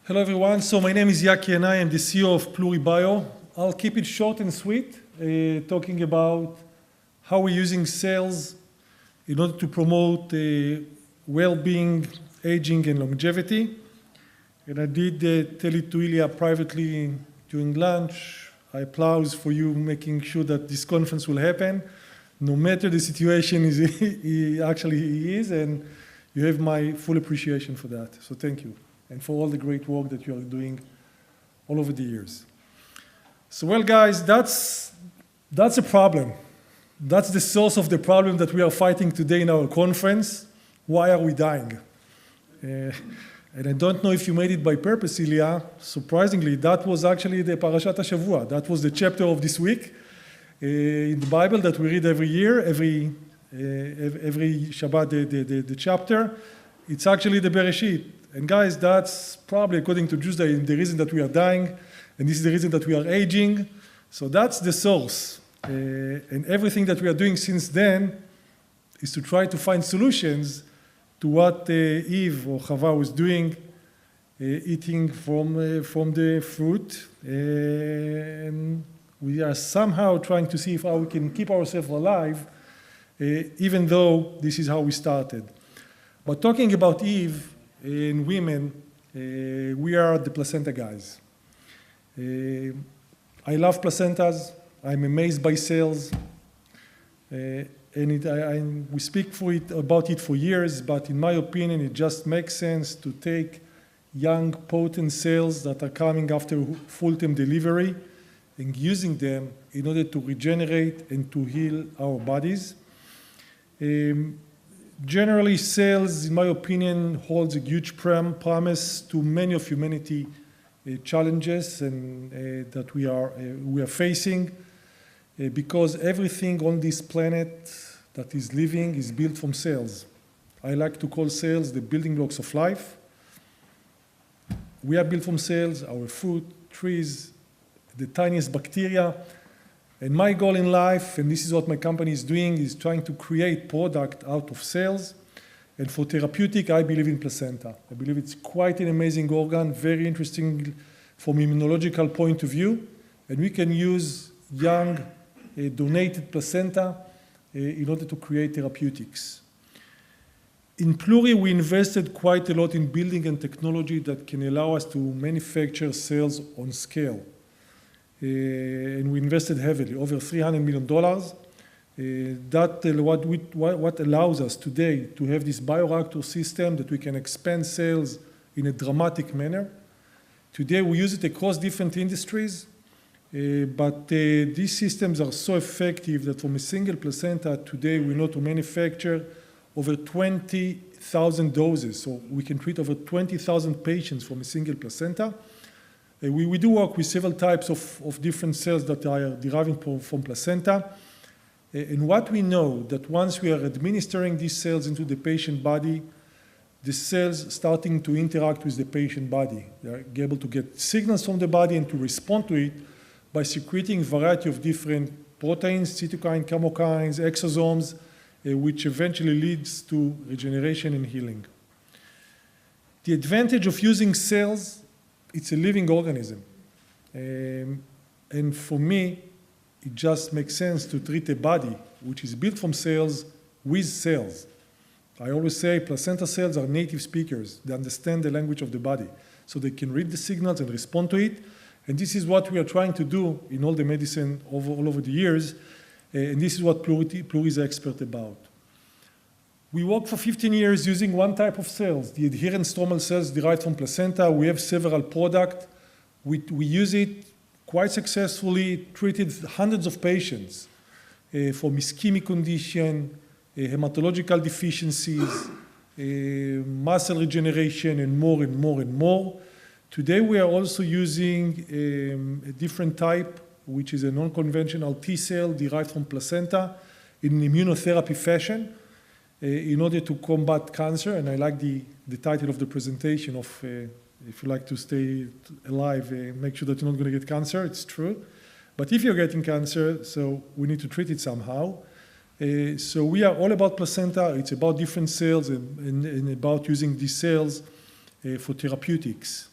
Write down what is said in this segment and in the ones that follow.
Hello everyone, so my name is Yaky Yanay, I'm the CEO of PluriBio. I'll keep it short and sweet, talking about how we're using sales in order to promote well-being, aging, and longevity. And I did tell it to Ilya privately during lunch. I applaud for you making sure that this conference will happen, no matter the situation he is, and you have my full appreciation for that. So thank you, and for all the great work that you are doing all over the years. So well, guys, that's a problem. That's the source of the problem that we are fighting today in our conference. Why are we dying? And I don't know if you made it by purpose, Ilya. Surprisingly, that was actually the Parashat HaShavua. That was the chapter of this week in the Bible that we read every year, every Shabbat, the chapter. It's actually the Bereshit. And guys, that's probably, according to Judaism, the reason that we are dying, and this is the reason that we are aging. So that's the source. And everything that we are doing since then is to try to find solutions to what Eve or Chava was doing, eating from the fruit. And we are somehow trying to see how we can keep ourselves alive, even though this is how we started. But talking about Eve and women, we are the placenta guys. I love placentas. I'm amazed by cells. And we speak about it for years, but in my opinion, it just makes sense to take young, potent cells that are coming after full-term delivery and using them in order to regenerate and to heal our bodies. Generally, cells, in my opinion, holds a huge promise to many of humanity challenges and that we are facing. Because everything on this planet that is living is built from cells. I like to call cells the building blocks of life. We are built from cells, our food, trees, the tiniest bacteria. And my goal in life, and this is what my company is doing, is trying to create product out of cells. And for therapeutic, I believe in placenta. I believe it's quite an amazing organ, very interesting from immunological point of view. And we can use young, donated placenta in order to create therapeutics. In Pluri, we invested quite a lot in building and technology that can allow us to manufacture cells on scale. And we invested heavily, over $300 million. What allows us today to have this bioreactor system that we can expand cells in a dramatic manner. Today, we use it across different industries. But these systems are so effective that from a single placenta today we know to manufacture over 20,000 doses. So we can treat over 20,000 patients from a single placenta. We do work with several types of different cells that are deriving from placenta. And what we know that once we are administering these cells into the patient body, the cells starting to interact with the patient body. They are able to get signals from the body and to respond to it by secreting a variety of different proteins, cytokines, chemokines, exosomes, which eventually leads to regeneration and healing. The advantage of using cells, it's a living organism. And for me, it just makes sense to treat a body which is built from cells with cells. I always say placenta cells are native speakers. They understand the language of the body. So they can read the signals and respond to it. And this is what we are trying to do in all the medicine all over the years. And this is what Pluri is expert about. We worked for 15 years using one type of cells, the adherent stromal cells derived from placenta. We have several products. We use it quite successfully, treated hundreds of patients from ischemic condition, hematological deficiencies, muscle regeneration, and more and more and more. Today, we are also using a different type, which is a non-conventional T cell derived from placenta in an immunotherapy fashion in order to combat cancer. And I like the title of the presentation of, if you like to stay alive, make sure that you're not going to get cancer. It's true. But if you're getting cancer, so we need to treat it somehow. So we are all about placenta. It's about different cells and about using these cells for therapeutics.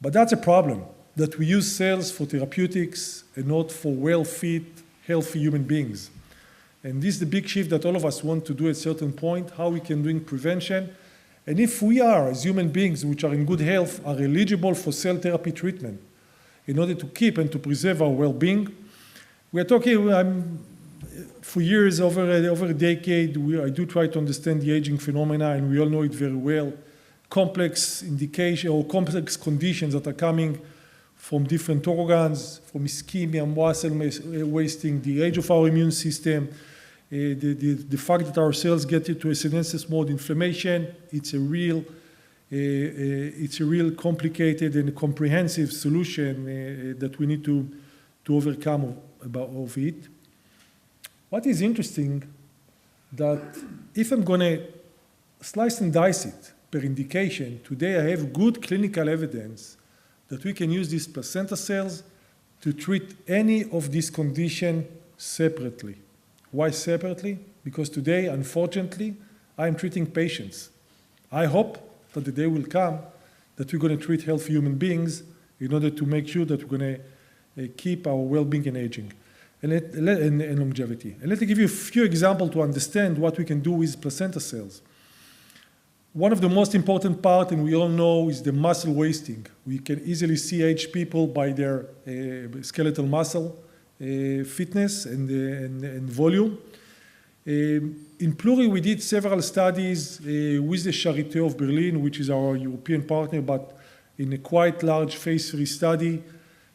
But that's a problem, that we use cells for therapeutics and not for well-fit, healthy human beings. And this is the big shift that all of us want to do at a certain point, how we can do prevention. And if we are, as human beings which are in good health, are eligible for cell therapy treatment in order to keep and to preserve our well-being, we are talking, for years, over a decade, I do try to understand the aging phenomena, and we all know it very well. Complex indication or complex conditions that are coming from different organs, from ischemia, muscle wasting, the age of our immune system, the fact that our cells get into a senescence mode, inflammation. It's a real complicated and comprehensive solution that we need to overcome of it. What is interesting, that if I'm going to slice and dice it per indication, today I have good clinical evidence that we can use these placenta cells to treat any of these conditions separately. Why separately? Because today, unfortunately, I'm treating patients. I hope that the day will come that we're going to treat healthy human beings in order to make sure that we're going to keep our well-being and aging and longevity. And let me give you a few examples to understand what we can do with placenta cells. One of the most important parts, and we all know, is the muscle wasting. We can easily see aged people by their skeletal muscle fitness and volume. In Pluri, we did several studies with the Charité of Berlin, which is our European partner, but in a quite large phase 3 study.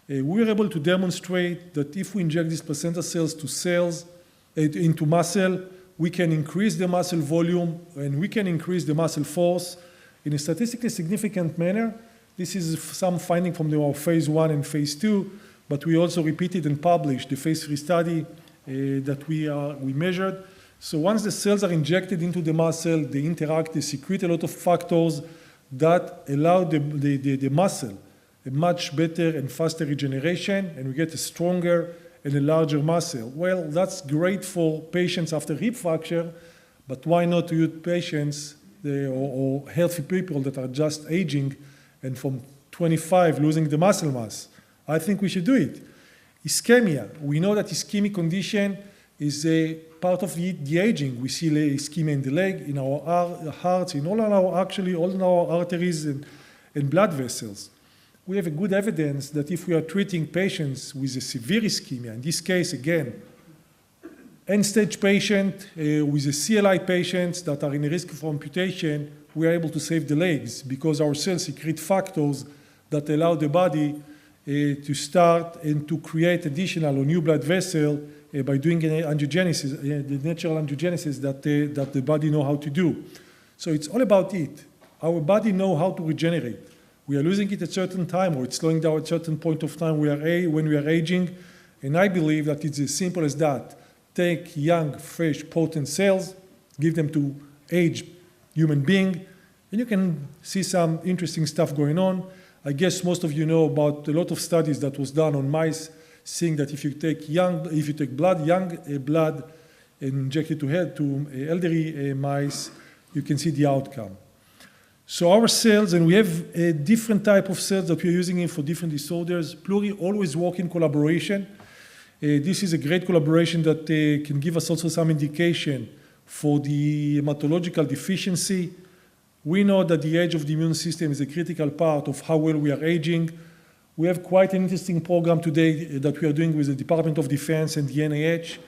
We were able to demonstrate that if we inject these placenta cells into muscle, we can increase the muscle volume and we can increase the muscle force in a statistically significant manner. This is some finding from our phase 1 and phase 2, but we also repeated and published the phase 3 study that we measured. So once the cells are injected into the muscle, they interact, they secrete a lot of factors that allow the muscle a much better and faster regeneration, and we get a stronger and a larger muscle. Well, that's great for patients after hip fracture, but why not to use patients or healthy people that are just aging and from 25 losing the muscle mass? I think we should do it. Ischemia. We know that ischemic condition is a part of the aging. We see ischemia in the leg, in our hearts, in all our arteries and blood vessels. We have a good evidence that if we are treating patients with a severe ischemia, in this case, again, end-stage patient with a CLI patients that are in a risk of amputation, we are able to save the legs because our cells secrete factors that allow the body to start and to create additional or new blood vessel by doing angiogenesis, the natural angiogenesis that the body know how to do. So it's all about it. Our body know how to regenerate. We are losing it at a certain time, or it's slowing down at a certain point of time when we are aging, and I believe that it's as simple as that. Take young, fresh, potent cells, give them to aged human being, and you can see some interesting stuff going on. I guess most of you know about a lot of studies that was done on mice, seeing that if you take young blood, and inject it to elderly mice, you can see the outcome. So our cells, and we have a different type of cells that we are using for different disorders. Pluri always work in collaboration. This is a great collaboration that can give us also some indication for the hematological deficiency. We know that the age of the immune system is a critical part of how well we are aging. We have quite an interesting program today that we are doing with the Department of Defense and the NIH,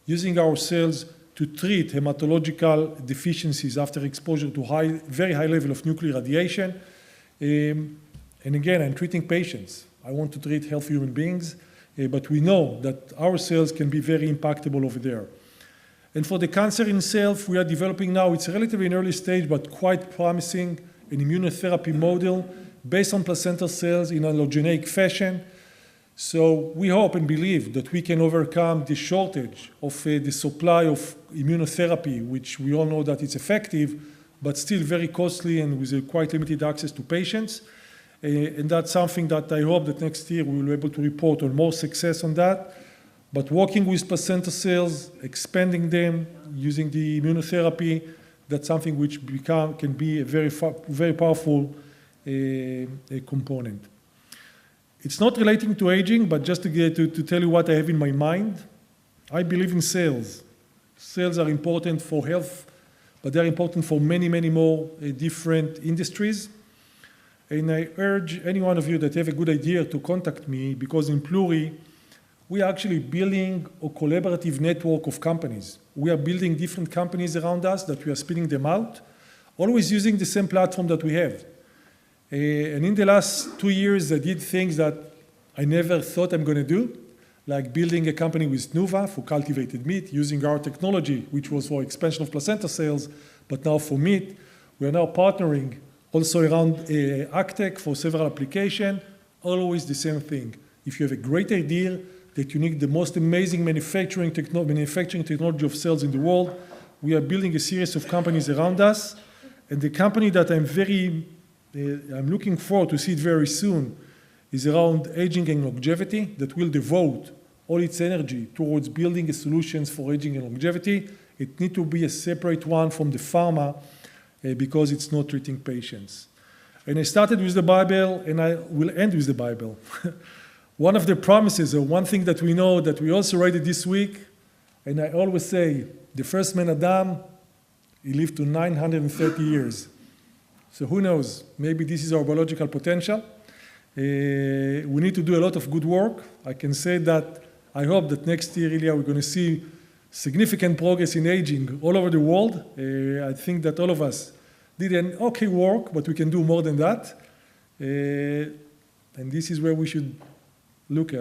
using our cells to treat hematological deficiencies after exposure to very high level of nuclear radiation. And again, I'm treating patients. I want to treat healthy human beings, but we know that our cells can be very impactable over there. And for the cancer itself, we are developing now, it's relatively in early stage, but quite promising, an immunotherapy model based on placental cells in an allogeneic fashion. So we hope and believe that we can overcome the shortage of the supply of immunotherapy, which we all know that it's effective, but still very costly and with a quite limited access to patients. And that's something that I hope that next year we will be able to report on more success on that. But working with placenta cells, expanding them, using the immunotherapy, that's something which can be a very powerful component. It's not relating to aging, but just to tell you what I have in my mind. I believe in sales. Sales are important for health, but they're important for many, many more different industries. And I urge any one of you that have a good idea to contact me, because in Pluri, we are actually building a collaborative network of companies. We are building different companies around us that we are spinning them out, always using the same platform that we have. And in the last 2 years, I did things that I never thought I'm going to do, like building a company with Nuva for cultivated meat, using our technology, which was for expansion of placenta sales, but now for meat. We are now partnering also around AgTech for several applications, always the same thing. If you have a great idea that you need the most amazing manufacturing technology of cells in the world, we are building a series of companies around us. And the company that I'm looking forward to see it very soon is around aging and longevity, that will devote all its energy towards building solutions for aging and longevity. It needs to be a separate one from the pharma because it's not treating patients. And I started with the Bible, and I will end with the Bible. One of the promises, or one thing that we know that we also read it this week, and I always say, the first man Adam, he lived to 930 years. So who knows? Maybe this is our biological potential. We need to do a lot of good work. I can say that I hope that next year, Ilya, we're going to see significant progress in aging all over the world. I think that all of us did an okay work, but we can do more than that. And this is where we should look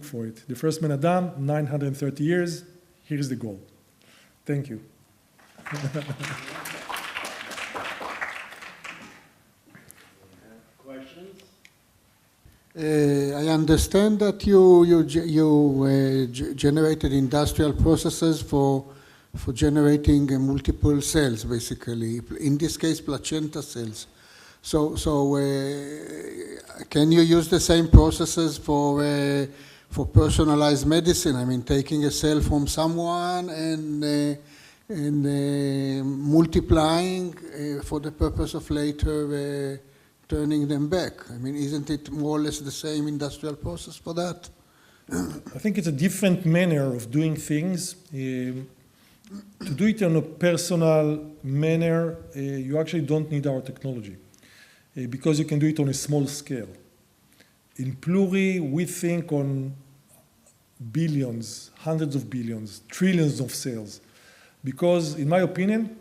for it. The first man Adam, 930 years. Here's the goal. Thank you. Questions? I understand that you generated industrial processes for generating multiple cells, basically. In this case, placenta cells. So can you use the same processes for personalized medicine? I mean, taking a cell from someone and multiplying for the purpose of later turning them back. I mean, isn't it more or less the same industrial process for that? I think it's a different manner of doing things. To do it in a personal manner, you actually don't need our technology because you can do it on a small scale. In Pluri, we think on billions, hundreds of billions, trillions of cells. Because, in my opinion,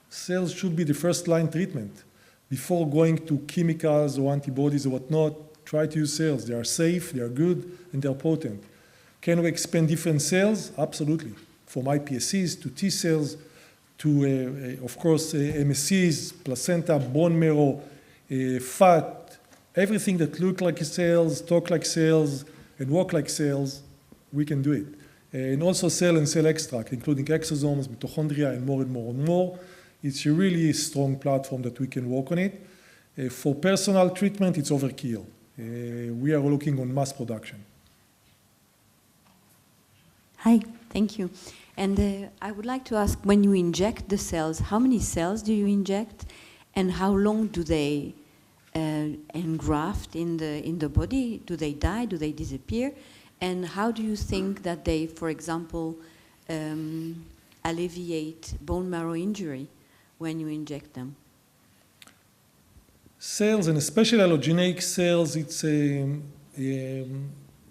cells should be the first-line treatment. Before going to chemicals or antibodies or whatnot, try to use cells. They are safe, they are good, and they are potent. Can we expand different cells? Absolutely. From iPSCs to T cells to, of course, MSCs, placenta, bone marrow, fat, everything that look like cells, talk like cells, and walk like cells, we can do it. And also cell and cell extract, including exosomes, mitochondria, and more and more and more. It's a really strong platform that we can work on it. For personal treatment, it's overkill. We are looking on mass production. Hi, thank you. And I would like to ask, when you inject the cells, how many cells do you inject, and how long do they engraft in the body? Do they die? Do they disappear? And how do you think that they, for example, alleviate bone marrow injury when you inject them? Cells, and especially allogeneic cells, it's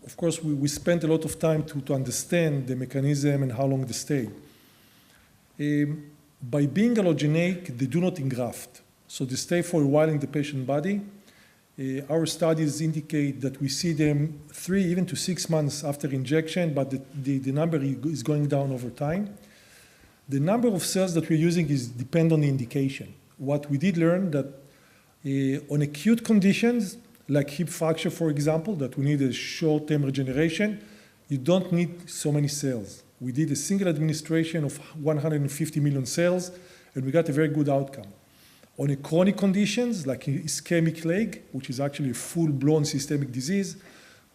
of course, we spent a lot of time to understand the mechanism and how long they stay. By being allogeneic, they do not engraft. So they stay for a while in the patient body. Our studies indicate that we see them 3 even to 6 months after injection, but the number is going down over time. The number of cells that we're using depend on the indication. What we did learn that on acute conditions, like hip fracture, for example, that we need a short-term regeneration, you don't need so many cells. We did a single administration of 150 million cells, and we got a very good outcome. On a chronic conditions, like ischemic leg, which is actually a full-blown systemic disease,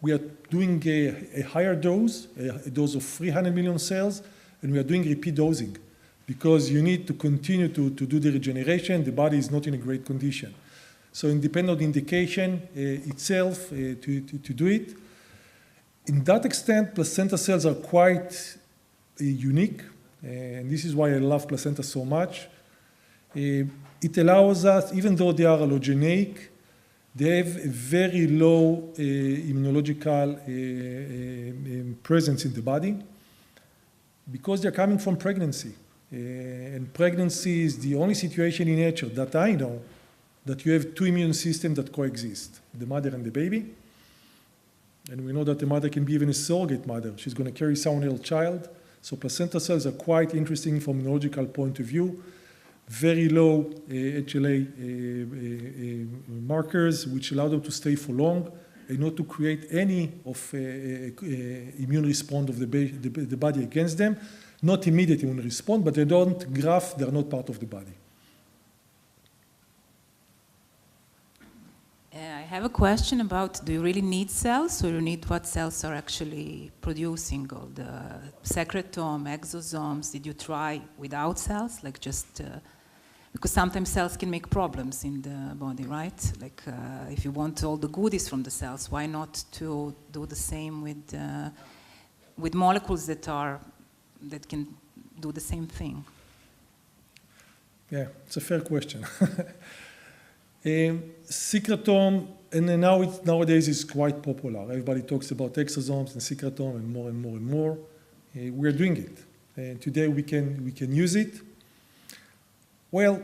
we are doing a higher dose, a dose of 300 million cells, and we are doing repeat dosing because you need to continue to do the regeneration. The body is not in a great condition. So it depends on the indication itself to do it. In that extent, placenta cells are quite unique, and this is why I love placenta so much. It allows us, even though they are allogeneic, they have a very low immunological presence in the body because they're coming from pregnancy. And pregnancy is the only situation in nature that I know that you have two immune systems that coexist, the mother and the baby. And we know that the mother can be even a surrogate mother. She's going to carry someone else's child. So placenta cells are quite interesting from an immunological point of view. Very low HLA markers, which allow them to stay for long and not to create any of immune response of the body against them. Not immediate immune response, but they don't graft, they're not part of the body. I have a question about, do you really need cells, or you need what cells are actually producing, all the secretome, exosomes? Did you try without cells, like just, because sometimes cells can make problems in the body, right? Like if you want all the goodies from the cells, why not to do the same with molecules that can do the same thing? Yeah, it's a fair question. Secretome, and nowadays it's quite popular. Everybody talks about exosomes and secretome and more and more and more. We're doing it. And today we can use it. Well,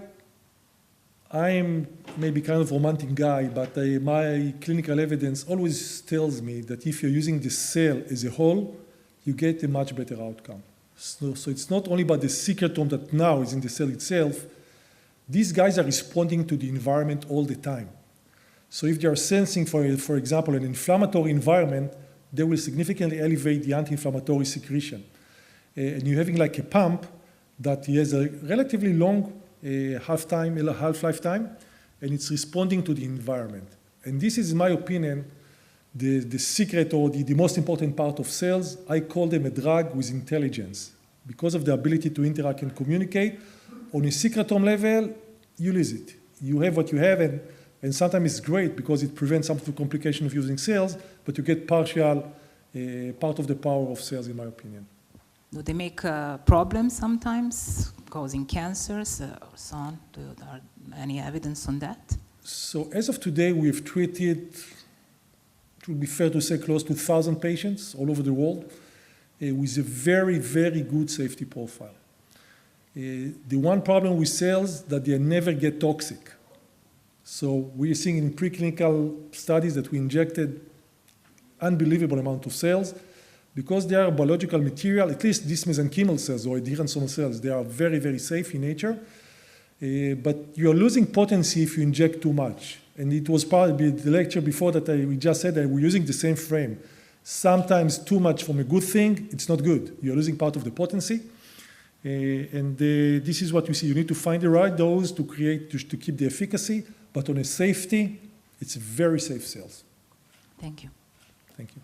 I am maybe kind of a romantic guy, but my clinical evidence always tells me that if you're using the cell as a whole, you get a much better outcome. So it's not only about the secretome that now is in the cell itself. These guys are responding to the environment all the time. So if they are sensing, for example, an inflammatory environment, they will significantly elevate the anti-inflammatory secretion. And you're having like a pump that has a relatively long half-life time, and it's responding to the environment. And this is, in my opinion, the secret or the most important part of cells. I call them a drug with intelligence. Because of the ability to interact and communicate, on a secretome level, you lose it. You have what you have, and sometimes it's great because it prevents some of the complication of using cells, but you get partial part of the power of cells, in my opinion. Do they make problems sometimes, causing cancers or so on? Are any evidence on that? So as of today, we've treated, it would be fair to say, close to 1,000 patients all over the world with a very, very good safety profile. The one problem with cells that they never get toxic. So we're seeing in preclinical studies that we injected unbelievable amount of cells. Because they are biological material, at least these mesenchymal cells or adherent cells, they are very, very safe in nature. But you're losing potency if you inject too much. And it was part of the lecture before that we just said that we're using the same frame. Sometimes too much from a good thing, it's not good. You're losing part of the potency. This is what you see. You need to find the right dose to keep the efficacy, but on a safety, it's very safe cells. Thank you. Thank you.